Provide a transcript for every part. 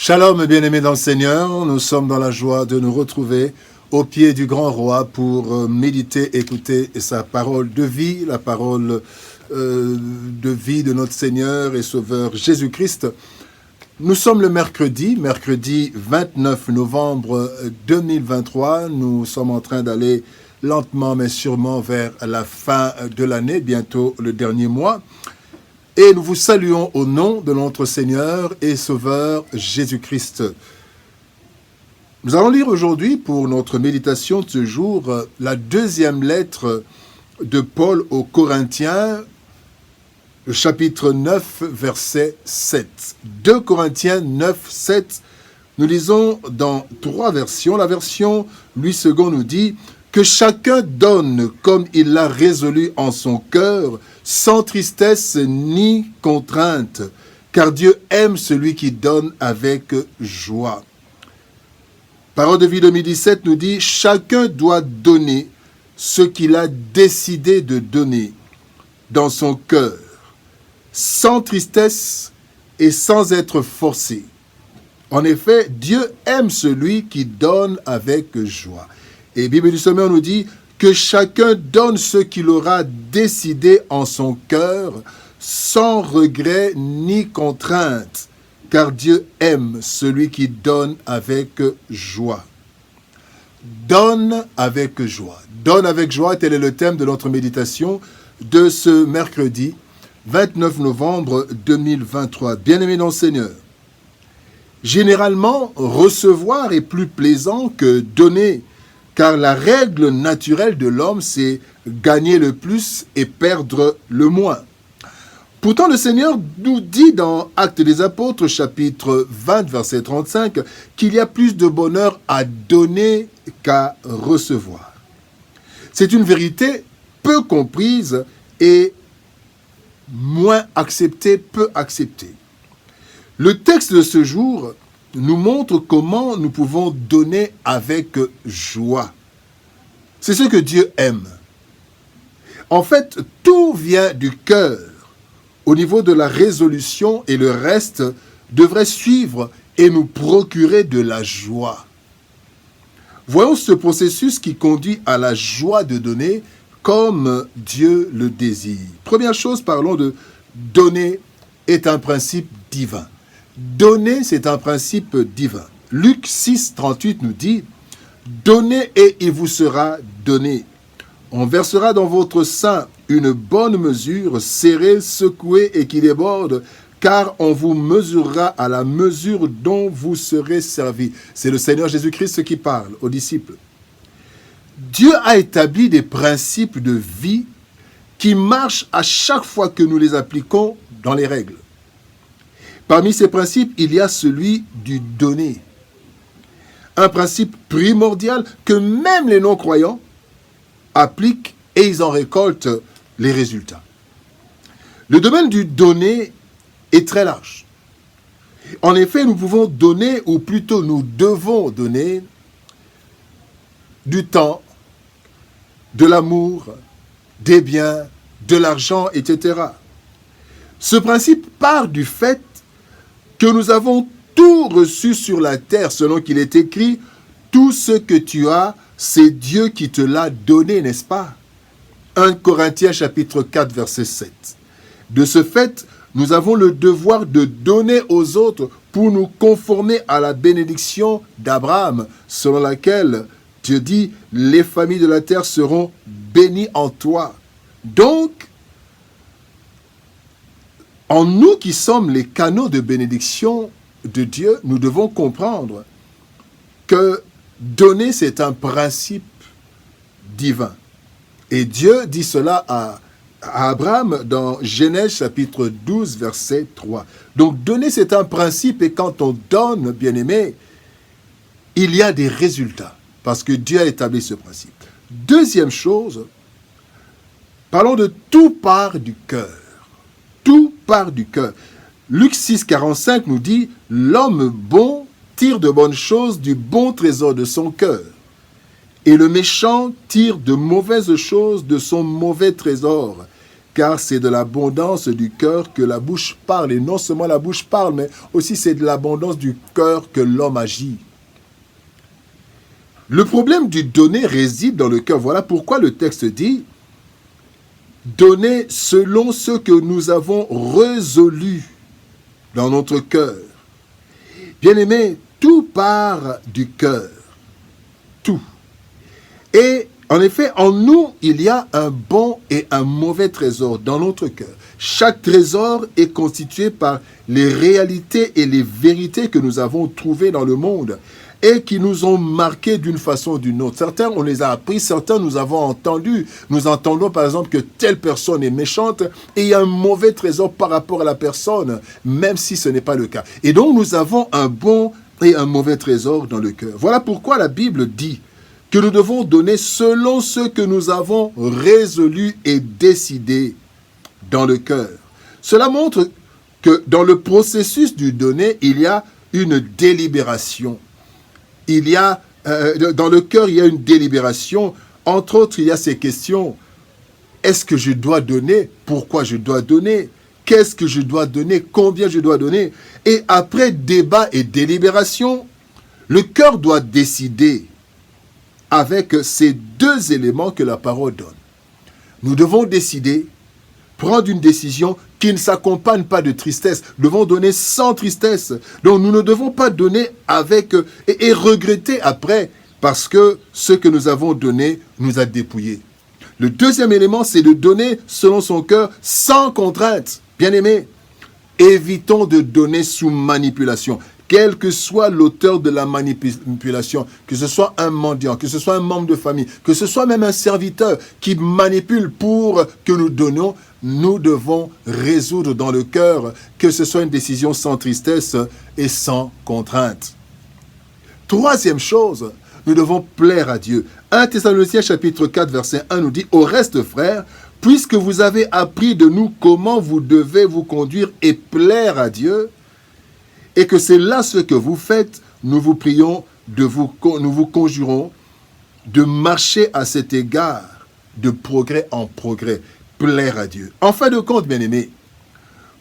Shalom, bien-aimés dans le Seigneur, nous sommes dans la joie de nous retrouver au pied du grand roi pour méditer, écouter sa parole de vie, la parole de vie de notre Seigneur et Sauveur Jésus-Christ. Nous sommes le mercredi 29 novembre 2023. Nous sommes en train d'aller lentement mais sûrement vers la fin de l'année, bientôt le dernier mois. Et nous vous saluons au nom de notre Seigneur et Sauveur Jésus-Christ. Nous allons lire aujourd'hui pour notre méditation de ce jour la deuxième lettre de Paul aux Corinthiens, le chapitre 9, verset 7. 2 Corinthiens 9, 7, nous lisons dans trois versions. La version Louis II nous dit que chacun donne comme il l'a résolu en son cœur, sans tristesse ni contrainte, car Dieu aime celui qui donne avec joie. Parole de vie 2017 nous dit « Chacun doit donner ce qu'il a décidé de donner dans son cœur, sans tristesse et sans être forcé. En effet, Dieu aime celui qui donne avec joie. » Et Bible du Sommet nous dit que chacun donne ce qu'il aura décidé en son cœur, sans regret ni contrainte, car Dieu aime celui qui donne avec joie. Donne avec joie. Donne avec joie, tel est le thème de notre méditation de ce mercredi 29 novembre 2023. Bien-aimés dans le Seigneur, généralement, recevoir est plus plaisant que donner, car la règle naturelle de l'homme, c'est gagner le plus et perdre le moins. Pourtant, le Seigneur nous dit dans Actes des Apôtres, chapitre 20, verset 35, qu'il y a plus de bonheur à donner qu'à recevoir. C'est une vérité peu comprise et moins acceptée, peu acceptée. Le texte de ce jour nous montre comment nous pouvons donner avec joie. C'est ce que Dieu aime. En fait, tout vient du cœur au niveau de la résolution et le reste devrait suivre et nous procurer de la joie. Voyons ce processus qui conduit à la joie de donner comme Dieu le désire. Première chose, parlons de donner est un principe divin. Donner, c'est un principe divin. Luc 6, 38 nous dit « Donnez et il vous sera donné. On versera dans votre sein une bonne mesure, serrée, secouée et qui déborde, car on vous mesurera à la mesure dont vous serez servis. » C'est le Seigneur Jésus-Christ qui parle aux disciples. Dieu a établi des principes de vie qui marchent à chaque fois que nous les appliquons dans les règles. Parmi ces principes, il y a celui du donner. Un principe primordial que même les non-croyants appliquent et ils en récoltent les résultats. Le domaine du donner est très large. En effet, nous pouvons donner, ou plutôt nous devons donner, du temps, de l'amour, des biens, de l'argent, etc. Ce principe part du fait que nous avons tout reçu sur la terre, selon qu'il est écrit, tout ce que tu as, c'est Dieu qui te l'a donné, n'est-ce pas? 1 Corinthiens chapitre 4, verset 7. De ce fait, nous avons le devoir de donner aux autres pour nous conformer à la bénédiction d'Abraham, selon laquelle Dieu dit, les familles de la terre seront bénies en toi. Donc, en nous qui sommes les canaux de bénédiction de Dieu, nous devons comprendre que donner, c'est un principe divin. Et Dieu dit cela à Abraham dans Genèse chapitre 12, verset 3. Donc donner, c'est un principe et quand on donne, bien-aimé, il y a des résultats parce que Dieu a établi ce principe. Deuxième chose, parlons de tout part du cœur. Tout part du cœur. Luc 6, 45 nous dit « L'homme bon tire de bonnes choses du bon trésor de son cœur, et le méchant tire de mauvaises choses de son mauvais trésor, car c'est de l'abondance du cœur que la bouche parle. Et non seulement la bouche parle, mais aussi c'est de l'abondance du cœur que l'homme agit. Le problème du donner réside dans le cœur. Voilà pourquoi le texte dit « Donnez selon ce que nous avons résolu dans notre cœur. » Bien-aimés, tout part du cœur. Tout. Et en effet, en nous, il y a un bon et un mauvais trésor dans notre cœur. Chaque trésor est constitué par les réalités et les vérités que nous avons trouvées dans le monde et qui nous ont marqués d'une façon ou d'une autre. Certains, on les a appris, certains, nous avons entendu. Nous entendons par exemple que telle personne est méchante et il y a un mauvais trésor par rapport à la personne, même si ce n'est pas le cas. Et donc, nous avons un bon et un mauvais trésor dans le cœur. Voilà pourquoi la Bible dit que nous devons donner selon ce que nous avons résolu et décidé dans le cœur. Cela montre que dans le processus du donner, il y a une délibération. Il y a, dans le cœur, il y a une délibération. Entre autres, il y a ces questions. Est-ce que je dois donner? Pourquoi je dois donner? Qu'est-ce que je dois donner? Combien je dois donner? Et après débat et délibération, le cœur doit décider avec ces deux éléments que la parole donne. Nous devons décider, prendre une décision qui ne s'accompagne pas de tristesse. Nous devons donner sans tristesse. Donc nous ne devons pas donner avec et regretter après parce que ce que nous avons donné nous a dépouillés. Le deuxième élément, c'est de donner selon son cœur sans contrainte. Bien-aimés, évitons de donner sous manipulation. Quel que soit l'auteur de la manipulation, que ce soit un mendiant, que ce soit un membre de famille, que ce soit même un serviteur qui manipule pour que nous donnions, nous devons résoudre dans le cœur que ce soit une décision sans tristesse et sans contrainte. Troisième chose, nous devons plaire à Dieu. 1 Thessaloniciens chapitre 4 verset 1 nous dit « Au reste, frères, puisque vous avez appris de nous comment vous devez vous conduire et plaire à Dieu, et que c'est là ce que vous faites, nous vous prions, nous vous conjurons de marcher à cet égard, de progrès en progrès, plaire à Dieu. » En fin de compte, bien-aimés,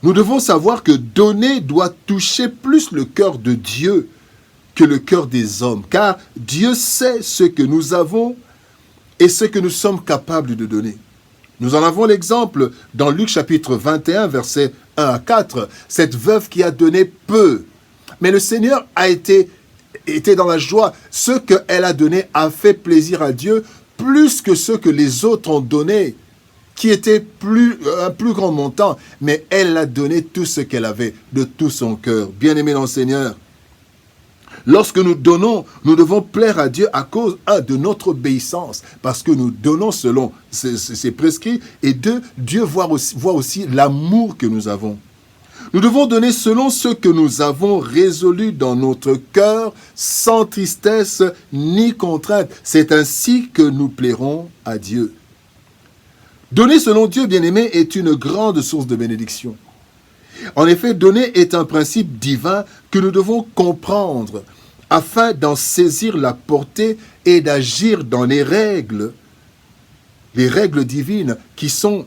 nous devons savoir que donner doit toucher plus le cœur de Dieu que le cœur des hommes, car Dieu sait ce que nous avons et ce que nous sommes capables de donner. Nous en avons l'exemple dans Luc chapitre 21, versets 1 à 4, cette veuve qui a donné peu. Mais le Seigneur était dans la joie. Ce qu'elle a donné a fait plaisir à Dieu plus que ce que les autres ont donné, qui était un plus grand montant. Mais elle a donné tout ce qu'elle avait de tout son cœur. Bien-aimé dans le Seigneur, lorsque nous donnons, nous devons plaire à Dieu à cause, de notre obéissance, parce que nous donnons selon ses prescrits, et deux, Dieu voit aussi l'amour que nous avons. Nous devons donner selon ce que nous avons résolu dans notre cœur, sans tristesse ni contrainte. C'est ainsi que nous plairons à Dieu. Donner selon Dieu, bien-aimé, est une grande source de bénédiction. En effet, donner est un principe divin que nous devons comprendre afin d'en saisir la portée et d'agir dans les règles divines qui sont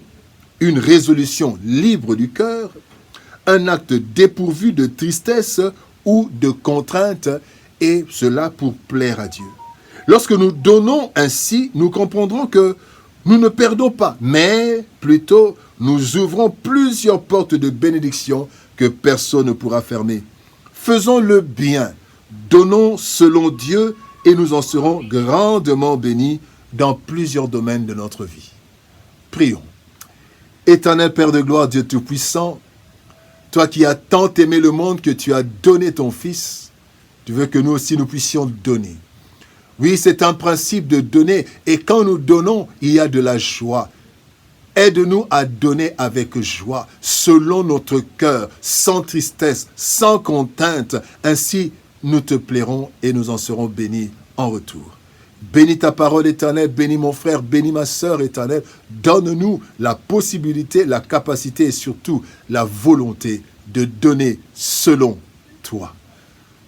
une résolution libre du cœur, un acte dépourvu de tristesse ou de contrainte, et cela pour plaire à Dieu. Lorsque nous donnons ainsi, nous comprendrons que nous ne perdons pas, mais plutôt nous ouvrons plusieurs portes de bénédiction que personne ne pourra fermer. Faisons le bien, donnons selon Dieu et nous en serons grandement bénis dans plusieurs domaines de notre vie. Prions. Éternel Père de gloire, Dieu Tout-Puissant, toi qui as tant aimé le monde que tu as donné ton Fils, tu veux que nous aussi nous puissions donner. Oui, c'est un principe de donner. Et quand nous donnons, il y a de la joie. Aide-nous à donner avec joie, selon notre cœur, sans tristesse, sans contrainte. Ainsi, nous te plairons et nous en serons bénis en retour. Bénis ta parole éternelle, bénis mon frère, bénis ma sœur éternelle. Donne-nous la possibilité, la capacité et surtout la volonté de donner selon toi.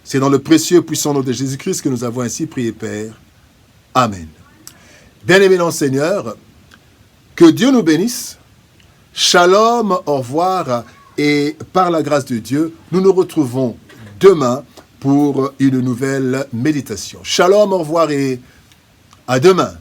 C'est dans le précieux puissant nom de Jésus-Christ que nous avons ainsi prié, Père. Amen. Bien-aimés dans le Seigneur, que Dieu nous bénisse. Shalom, au revoir, et par la grâce de Dieu, nous nous retrouvons demain pour une nouvelle méditation. Shalom, au revoir et à demain.